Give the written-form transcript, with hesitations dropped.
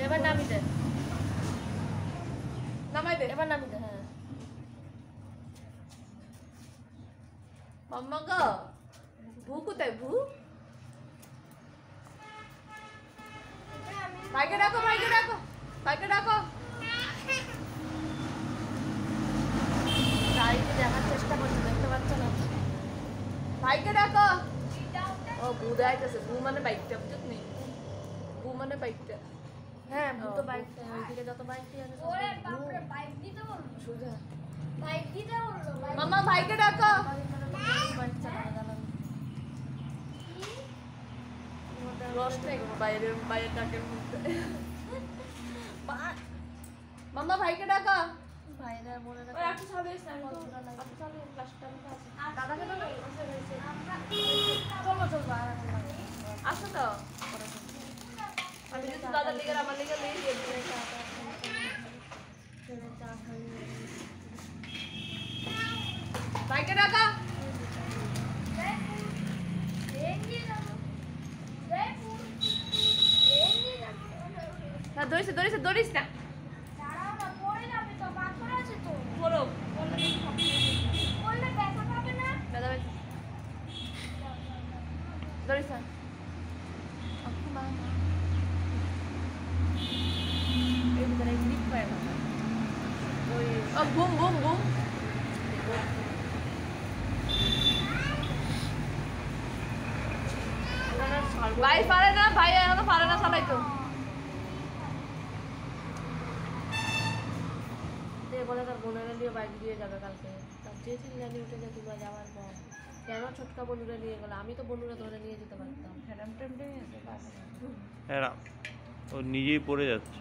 এবার নামি দে, নামাই দে, এবার নামি দে। হ্যাঁ মাম্মা গো, ভু কোথায় ভু? ভাইকে ডাকো, ভাইকে ডাকো, ভাইকে ডাকো। গাড়িতে দেখার চেষ্টা করছে, দেখতে পাচ্ছ না। ভাইকে ডাকো। ও ভু দেখাইতেছে, ভু মানে বাইকটা, বুঝত নেই? ভু মানে বাইকটা। হ্যাঁ ভু তো বাইকটা, ওইদিকে যত বাইক দিয়ে আছে ওরে বাপ রে, বাইক দিতে বললো, সোজা বাইক দিতে বললো। মাম্মা ভাইকে ডাকো। বাইক চালানো জানা রস নেই কোনো বাইরের ডাকের মধ্যে। মাম্মা ভাইকে ডাকা। ভাইরা মনে রাখো একটু চালিয়ে দাদাকে তো চলো চলো আসো তো। আমি যদি দাদার লিগে আমার লিগে ভাইকে ডাকা। না ধরিস ধরিস ধরিস না, বলো ধরিস না। বুম বুম বুম ভাই পারে না, ভাই এখনো পারে না চালাইতো। বলে তার বোনেরা নিয়ে বাইক দিয়ে যাবে কালকে, তার যে চিল্লানি উঠে যে তোমরা যাওয়ার পর কেন ছোটকা বনুরা নিয়ে গেলো? আমি তো বনুরা ধরে নিয়ে যেতে পারতাম। ও নিজেই পড়ে যাচ্ছে।